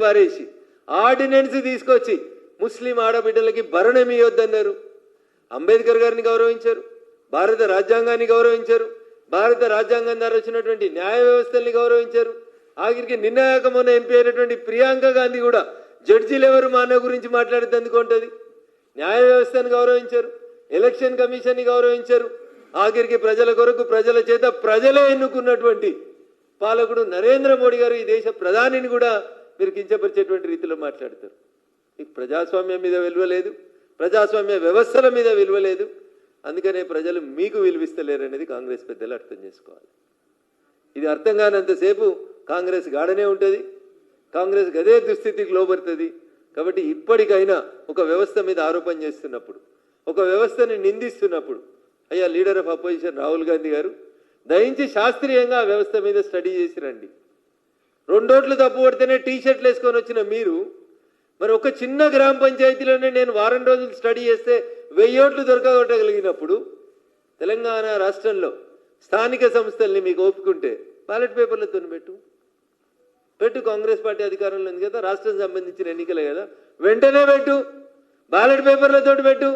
పారేసి ఆర్డినెన్స్ తీసుకొచ్చి ముస్లిం ఆడబిడ్డలకి భరణం ఇవ్వద్దన్నారు. అంబేద్కర్ గారిని గౌరవించారు, భారత రాజ్యాంగాన్ని గౌరవించారు, భారత రాజ్యాంగం ద్వారా వచ్చినటువంటి న్యాయ వ్యవస్థల్ని గౌరవించారు. ఆఖరికి నిన్నగాక మొన్న ఎంపీ అయినటువంటి ప్రియాంక గాంధీ కూడా జడ్జీలు ఎవరు మా అన్న గురించి మాట్లాడేందుకు ఉంటుంది. న్యాయ వ్యవస్థను గౌరవించారు, ఎలక్షన్ కమిషన్ని గౌరవించారు. ఆఖరికి ప్రజల కొరకు ప్రజల చేత ప్రజలే ఎన్నుకున్నటువంటి పాలకుడు నరేంద్ర మోడీ గారు ఈ దేశ ప్రధానిని కూడా మీరు కించపరిచేటువంటి రీతిలో మాట్లాడతారు. మీకు ప్రజాస్వామ్యం మీద విలువ లేదు, ప్రజాస్వామ్య వ్యవస్థల మీద విలువ లేదు. అందుకనే ప్రజలు మీకు విలువిస్తలేరు అనేది కాంగ్రెస్ పెద్దలు అర్థం చేసుకోవాలి. ఇది అర్థం కానంతసేపు కాంగ్రెస్ గాడనే ఉంటుంది, కాంగ్రెస్ గదే దుస్థితికి లోబడుతుంది. కాబట్టి ఇప్పటికైనా ఒక వ్యవస్థ మీద ఆరోపణ చేస్తున్నప్పుడు, ఒక వ్యవస్థని నిందిస్తున్నప్పుడు, అయ్యా leader of opposition Rahul Gandhi గారు దయించి శాస్త్రీయంగా ఆ వ్యవస్థ మీద స్టడీ చేసి రండి. 2 ఓట్లు తప్పు పడితేనే టీషర్ట్లు వేసుకొని వచ్చిన మీరు మరి ఒక చిన్న గ్రామ పంచాయతీలోనే నేను వారం రోజులు స్టడీ చేస్తే 1000 ఓట్లు దొరకగొట్టగలిగినప్పుడు తెలంగాణ రాష్ట్రంలో స్థానిక సంస్థల్ని మీకు ఒప్పుకుంటే బ్యాలెట్ పేపర్లతో పెట్టు. కాంగ్రెస్ పార్టీ అధికారంలో ఉంది కదా, రాష్ట్రం సంబంధించిన ఎన్నికలే కదా, వెంటనే పెట్టు, బ్యాలెట్ పేపర్లతో పెట్టు.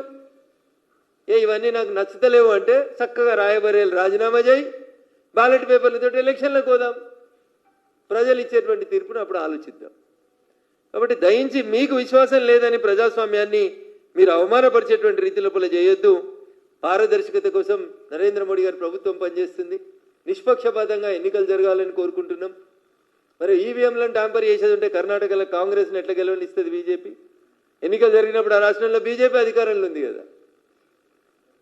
ఇవన్నీ నాకు నచ్చుతలేవు అంటే చక్కగా రాయబరేలు రాజీనామా చేయి, బ్యాలెట్ పేపర్లతో ఎలక్షన్లకు పోదాం. ప్రజలు ఇచ్చేటువంటి తీర్పును అప్పుడు ఆలోచిద్దాం. కాబట్టి దయించి మీకు విశ్వాసం లేదని ప్రజాస్వామ్యాన్ని మీరు అవమానపరిచేటువంటి రీతి లోపల చేయొద్దు. పారదర్శకత కోసం నరేంద్ర మోడీ గారి ప్రభుత్వం పనిచేస్తుంది. నిష్పక్షపాతంగా ఎన్నికలు జరగాలని కోరుకుంటున్నాం. మరి ఈవీఎంలను ట్యాంపర్ చేసేది ఉంటే కర్ణాటకలో కాంగ్రెస్ని ఎట్లా గెలవనిస్తుంది బీజేపీ? ఎన్నికలు జరిగినప్పుడు ఆ రాష్ట్రంలో బీజేపీ అధికారంలో ఉంది కదా.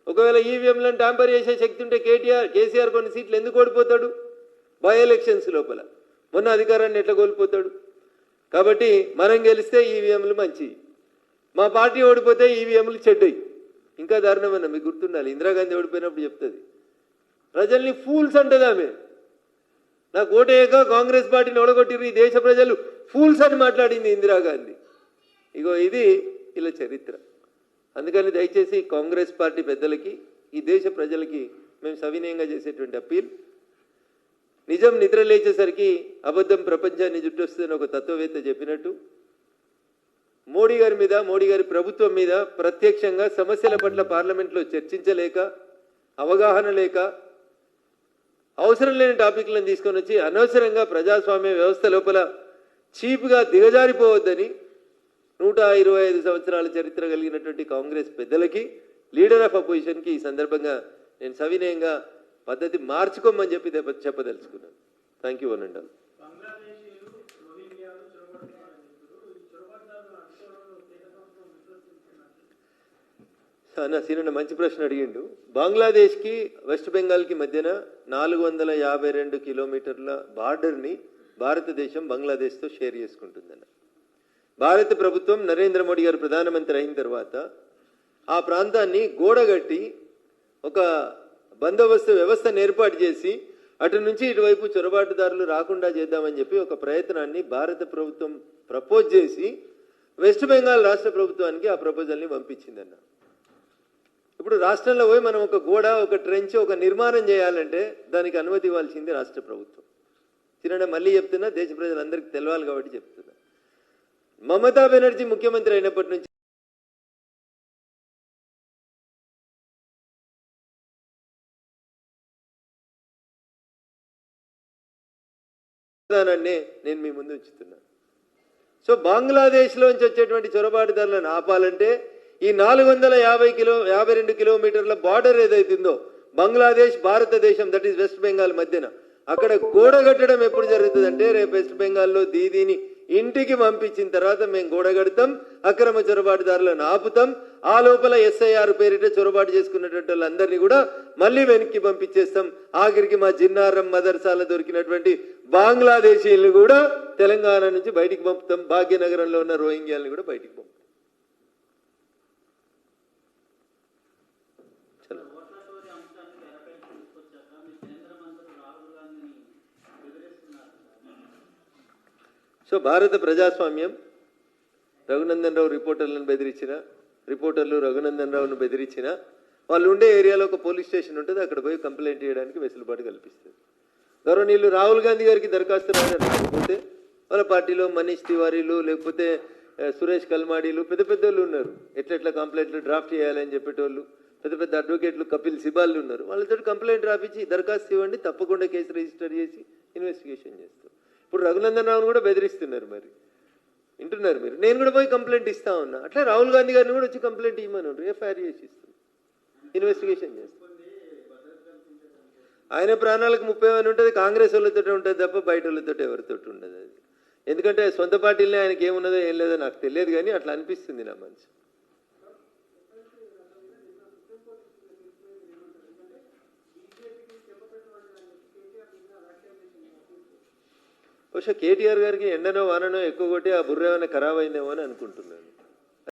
ఒకవేళ ఈవీఎంలను ట్యాంపర్ చేసే శక్తి ఉంటే కేసీఆర్ కొన్ని సీట్లు ఎందుకు ఓడిపోతాడు? బై ఎలక్షన్స్ లోపల మొన్న అధికారాన్ని ఎట్లా కోల్పోతాడు? కాబట్టి మనం గెలిస్తే ఈవీఎంలు మంచి, మా పార్టీ ఓడిపోతే ఈవీఎంలు చెడ్డయి. ఇంకా దారుణమన్నా మీకు గుర్తుండాలి, ఇందిరాగాంధీ ఓడిపోయినప్పుడు చెప్తుంది ప్రజల్ని ఫూల్స్ అంటది ఆమె. నాకు ఓటేయక కాంగ్రెస్ పార్టీని ఓడగొట్టిరు ఈ దేశ ప్రజలు ఫూల్స్ అని మాట్లాడింది ఇందిరాగాంధీ. ఇగో ఇది ఇలా చరిత్ర. అందుకని దయచేసి కాంగ్రెస్ పార్టీ పెద్దలకి, ఈ దేశ ప్రజలకి మేము సవినయంగా చేసేటువంటి అప్పీల్, నిజం నిద్ర లేచేసరికి అబద్ధం ప్రపంచాన్ని జుట్టొస్తుందని ఒక తత్వవేత్త చెప్పినట్టు మోడీ గారి మీద, మోడీ గారి ప్రభుత్వం మీద ప్రత్యక్షంగా సమస్యల పట్ల పార్లమెంట్లో చర్చించలేక, అవగాహన లేక, అవసరం లేని టాపిక్లను తీసుకొని వచ్చి అనవసరంగా ప్రజాస్వామ్య వ్యవస్థ లోపల చీప్గా దిగజారిపోవద్దని 125 సంవత్సరాల చరిత్ర కలిగినటువంటి కాంగ్రెస్ పెద్దలకి, లీడర్ ఆఫ్ అపోజిషన్కి ఈ సందర్భంగా నేను సవినయంగా పద్ధతి మార్చుకోమని చెప్పి చెప్పదలుచుకున్నాను. Thank you one and all. సీనన్న మంచి ప్రశ్న అడిగిండు. బంగ్లాదేశ్కి వెస్ట్ బెంగాల్కి మధ్యన 452 కిలోమీటర్ల బార్డర్ని భారతదేశం బంగ్లాదేశ్తో షేర్ చేసుకుంటుందన్న. భారత ప్రభుత్వం నరేంద్ర మోడీ గారు ప్రధానమంత్రి అయిన తర్వాత ఆ ప్రాంతాన్ని గోడగట్టి ఒక బందోబస్తు వ్యవస్థను ఏర్పాటు చేసి అటు నుంచి ఇటువైపు చొరబాటుదారులు రాకుండా చేద్దామని చెప్పి ఒక ప్రయత్నాన్ని భారత ప్రభుత్వం ప్రపోజ్ చేసి వెస్ట్ బెంగాల్ రాష్ట్ర ప్రభుత్వానికి ఆ ప్రపోజల్ని పంపించిందన్న. ఇప్పుడు రాష్ట్రంలో పోయి మనం ఒక గోడ, ఒక ట్రెంచ్, ఒక నిర్మాణం చేయాలంటే దానికి అనుమతి ఇవ్వాల్సింది రాష్ట్ర ప్రభుత్వం. చిన్న మళ్ళీ చెప్తున్నా, దేశ ప్రజలందరికీ తెలవాలి కాబట్టి చెప్తున్నా. మమతా బెనర్జీ ముఖ్యమంత్రి అయినప్పటి నుంచి నేను మీ ముందు ఉంచుతున్నాను. సో బంగ్లాదేశ్లోంచి వచ్చేటువంటి చొరబాటుదారులను ఆపాలంటే ఈ 452 కిలోమీటర్ల బార్డర్ ఏదైతుందో బంగ్లాదేశ్ భారతదేశం, దట్ ఈస్ వెస్ట్ బెంగాల్ మధ్యన, అక్కడ గోడ కట్టడం ఎప్పుడు జరుగుతుందంటే రేపు వెస్ట్ బెంగాల్లో దీదీని ఇంటికి పంపించిన తర్వాత మేము గోడ కడతాం, అక్రమ చొరబాటుదారులను ఆపుతాం, ఆ లోపల ఎస్ఐఆర్ పేరిట చొరబాటు చేసుకున్నటువంటి వాళ్ళందరినీ కూడా మళ్ళీ వెనక్కి పంపించేస్తాం. ఆఖరికి మా జిన్నారం మదర్సాల దొరికినటువంటి బంగ్లాదేశీలను కూడా తెలంగాణ నుంచి బయటికి పంపుతాం, భాగ్యనగరంలో ఉన్న రోహింగ్యాలను కూడా బయటికి పంపుతాం. సో భారత ప్రజాస్వామ్యం రఘునందన్ రావు రిపోర్టర్లను బెదిరించిన, రిపోర్టర్లు రఘునందన్ రావును బెదిరించిన, వాళ్ళు ఉండే ఏరియాలో ఒక పోలీస్ స్టేషన్ ఉంటుంది, అక్కడ పోయి కంప్లైంట్ చేయడానికి వెసులుబాటు కల్పిస్తుంది. గౌరవనీయులు రాహుల్ గాంధీ గారికి దరఖాస్తు రాకపోతే వాళ్ళ పార్టీలో మనీష్ తివారీలు లేకపోతే సురేష్ కల్మాడీలు పెద్ద పెద్దోళ్ళు ఉన్నారు, ఎట్లెట్లా కంప్లైంట్లు డ్రాఫ్ట్ చేయాలని చెప్పేటోళ్ళు, పెద్ద పెద్ద అడ్వకేట్లు కపిల్ సిబాల్లు ఉన్నారు. వాళ్ళతో కంప్లైంట్ రాపించి దరఖాస్తు ఇవ్వండి, తప్పకుండా కేసు రిజిస్టర్ చేసి ఇన్వెస్టిగేషన్ చేస్తాం. ఇప్పుడు రఘునందన్ రావును కూడా బెదిరిస్తున్నారు, మరి వింటున్నారు మీరు. నేను కూడా పోయి కంప్లైంట్ ఇస్తా ఉన్నా. అట్లా రాహుల్ గాంధీ గారిని కూడా వచ్చి కంప్లైంట్ ఇవ్వమని ఎఫ్ఐఆర్ చేసి ఇస్తాం, ఇన్వెస్టిగేషన్ చేస్తాం. ఆయన ప్రాణాలకు 30 ఉంటుంది, కాంగ్రెస్ వాళ్ళతో ఉంటుంది తప్ప బయట వాళ్ళతో ఎవరితో ఉండదు. అది ఎందుకంటే సొంత పార్టీలనే ఆయనకి ఏమున్నదో ఏం లేదో నాకు తెలియదు, కానీ అట్లా అనిపిస్తుంది నా మనసు. బహుశా కేటీఆర్ గారికి ఎండనో వాననో ఎక్కువ కొట్టి ఆ బుర్ర ఏమైనా ఖరాబ్ అయిందేమో అని అనుకుంటున్నాను.